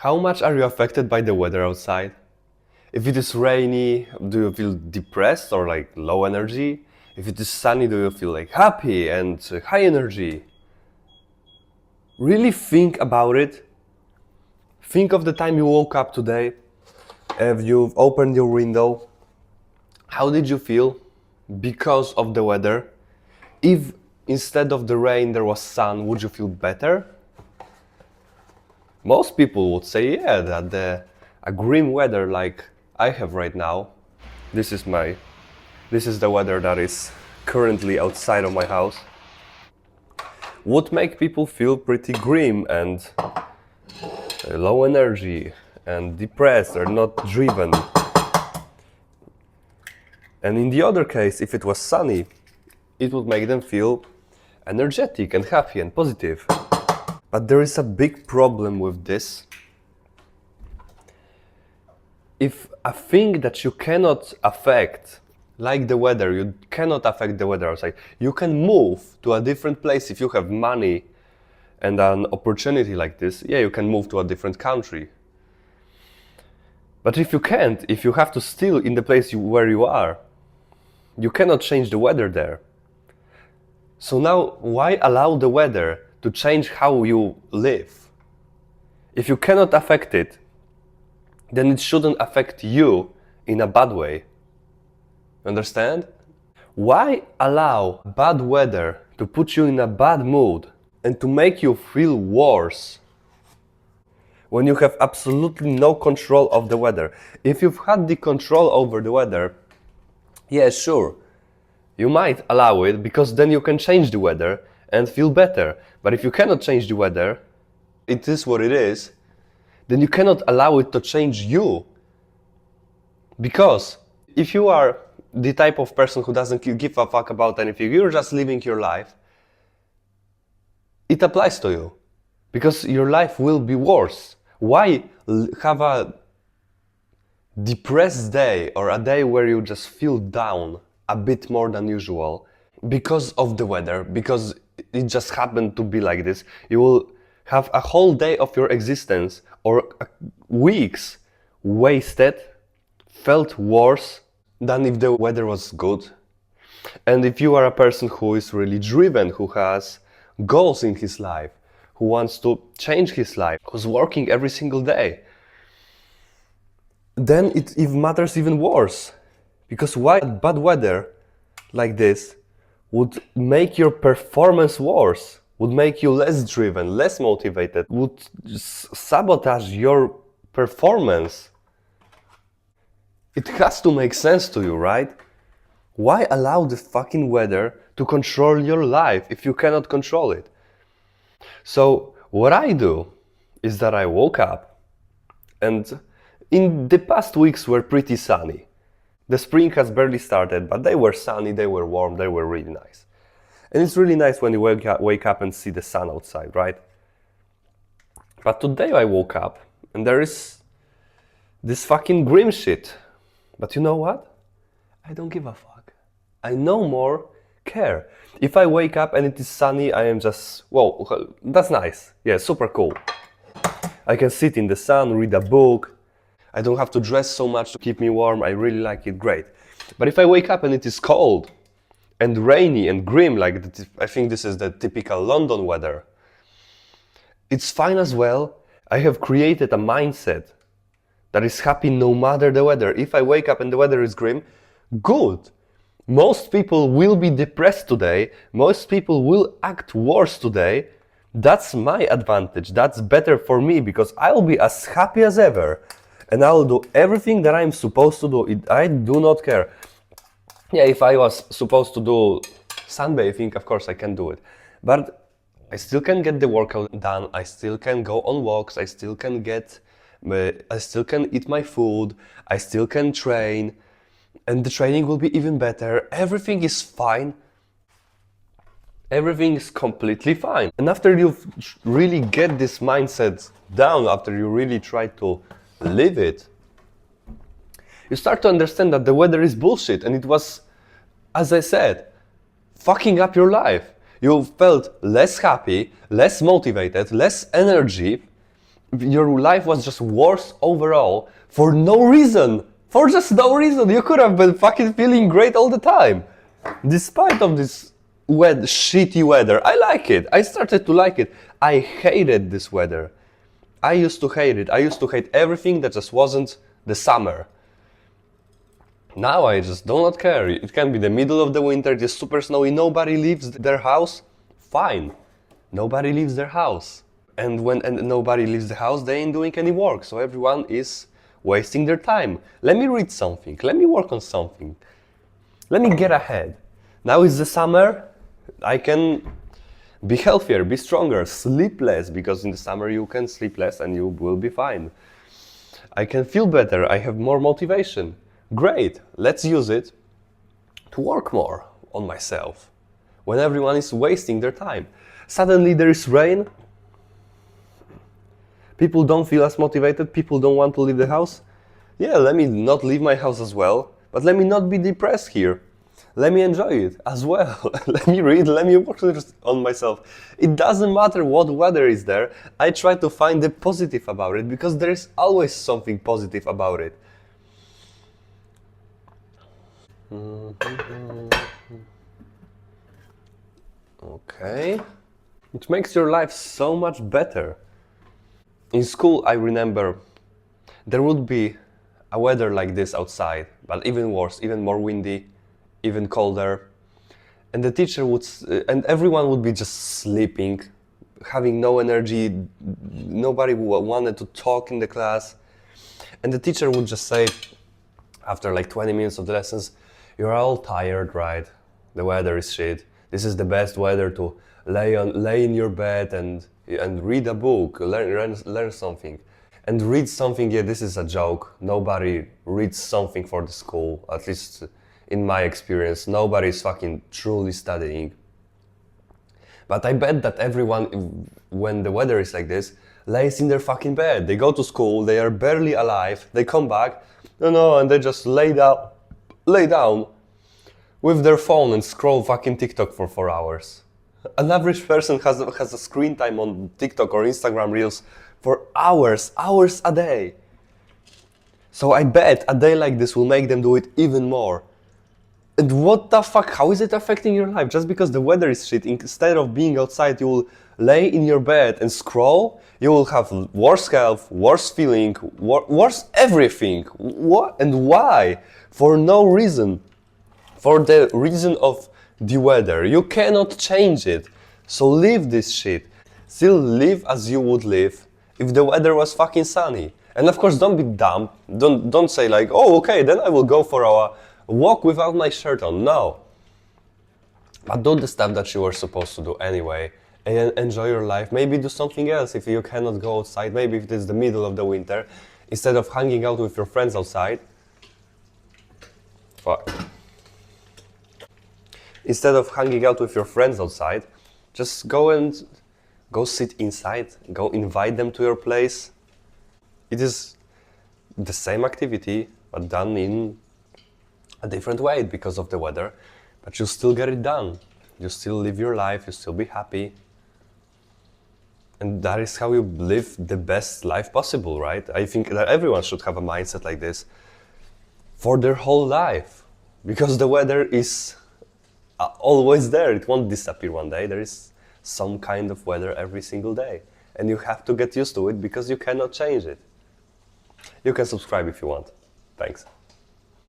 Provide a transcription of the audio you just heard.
How much are you affected by the weather outside? If it is rainy, do you feel depressed or like low energy? If it is sunny, do you feel like happy and high energy? Really think about it. Think of the time you woke up today. If you've opened your window, how did you feel because of the weather? If instead of the rain there was sun, would you feel better? Most people would say, yeah, that a grim weather like I have right now. This is the weather that is currently outside of my house. Would make people feel pretty grim and low energy and depressed or not driven. And in the other case, if it was sunny, it would make them feel energetic and happy and positive. But there is a big problem with this. If a thing that you cannot affect, like the weather, you cannot affect the weather outside, you can move to a different place if you have money and an opportunity like this, yeah, you can move to a different country. But if you can't, if you have to still in the place where you are, you cannot change the weather there. So now, why allow the weather to change how you live? If you cannot affect it, then it shouldn't affect you in a bad way. Understand? Why allow bad weather to put you in a bad mood and to make you feel worse when you have absolutely no control of the weather? If you've had the control over the weather, yeah, sure, you might allow it because then you can change the weather and feel better. But if you cannot change the weather, it is what it is, then you cannot allow it to change you. Because if you are the type of person who doesn't give a fuck about anything, you're just living your life, it applies to you. Because your life will be worse. Why have a depressed day or a day where you just feel down a bit more than usual because of the weather, because it just happened to be like this? You will have a whole day of your existence or weeks wasted, felt worse than if the weather was good. And if you are a person who is really driven, who has goals in his life, who wants to change his life, who's working every single day, then it matters even worse. Because why bad weather like this would make your performance worse, would make you less driven, less motivated, would sabotage your performance. It has to make sense to you, right? Why allow the fucking weather to control your life if you cannot control it? So what I do is that I woke up, and in the past weeks were pretty sunny. The spring has barely started, but they were sunny, they were warm, they were really nice. And it's really nice when you wake up and see the sun outside, right? But today I woke up and there is this fucking grim shit. But you know what? I don't give a fuck. I no more care. If I wake up and it is sunny, I am just, whoa, that's nice. Yeah, super cool. I can sit in the sun, read a book. I don't have to dress so much to keep me warm. I really like it, great. But if I wake up and it is cold and rainy and grim, like I think this is the typical London weather, it's fine as well. I have created a mindset that is happy no matter the weather. If I wake up and the weather is grim, good. Most people will be depressed today. Most people will act worse today. That's my advantage. That's better for me because I'll be as happy as ever. And I'll do everything that I'm supposed to do. I do not care. Yeah, if I was supposed to do sunbathing, of course I can do it. But I still can get the workout done. I still can go on walks. I still can eat my food. I still can train. And the training will be even better. Everything is fine. Everything is completely fine. And after you really get this mindset down, after you really try to live it, you start to understand that the weather is bullshit and it was, as I said, fucking up your life. You felt less happy, less motivated, less energy, your life was just worse overall for no reason. For just no reason. You could have been fucking feeling great all the time. Despite of this shitty weather. I like it. I started to like it. I hated this weather. I used to hate it. I used to hate everything that just wasn't the summer. Now I just do not care. It can be the middle of the winter, it's super snowy, nobody leaves their house. Fine. Nobody leaves their house. And when nobody leaves the house, they ain't doing any work. So everyone is wasting their time. Let me read something. Let me work on something. Let me get ahead. Now it's the summer. I can be healthier, be stronger, sleep less, because in the summer you can sleep less and you will be fine. I can feel better. I have more motivation. Great. Let's use it to work more on myself. When everyone is wasting their time. Suddenly there is rain. People don't feel as motivated. People don't want to leave the house. Yeah, let me not leave my house as well. But let me not be depressed here. Let me enjoy it as well. Let me read, let me work on myself. It doesn't matter what weather is there. I try to find the positive about it because there is always something positive about it. Okay. It makes your life so much better. In school, I remember there would be a weather like this outside, but even worse, even more windy, even colder. And the teacher would, and everyone would be just sleeping, having no energy. Nobody wanted to talk in the class. And the teacher would just say, after like 20 minutes of the lessons, you're all tired, right? The weather is shit. This is the best weather to lay in your bed and read a book, learn something. And read something, yeah, this is a joke. Nobody reads something for the school, at least in my experience. Nobody is fucking truly studying. But I bet that everyone, when the weather is like this, lays in their fucking bed. They go to school, they are barely alive, they come back, and they just lay down with their phone and scroll fucking TikTok for 4 hours. An average person has a screen time on TikTok or Instagram Reels for hours a day. So I bet a day like this will make them do it even more. And what the fuck, how is it affecting your life? Just because the weather is shit, instead of being outside, you will lay in your bed and scroll, you will have worse health, worse feeling, worse everything. What and why? For no reason. For the reason of the weather. You cannot change it. So leave this shit. Still live as you would live if the weather was fucking sunny. And of course, don't be dumb. Don't say like, oh, okay, then I will go for a walk without my shirt on. No. But do the stuff that you were supposed to do anyway. And enjoy your life. Maybe do something else if you cannot go outside. Maybe if it is the middle of the winter. Instead of hanging out with your friends outside. Fuck. Instead of hanging out with your friends outside, just go sit inside. Go invite them to your place. It is the same activity, but done in a different way because of the weather, but you still get it done. You still live your life, you still be happy. And that is how you live the best life possible, right? I think that everyone should have a mindset like this for their whole life, because the weather is always there. It won't disappear one day. There is some kind of weather every single day. And you have to get used to it because you cannot change it. You can subscribe if you want. Thanks.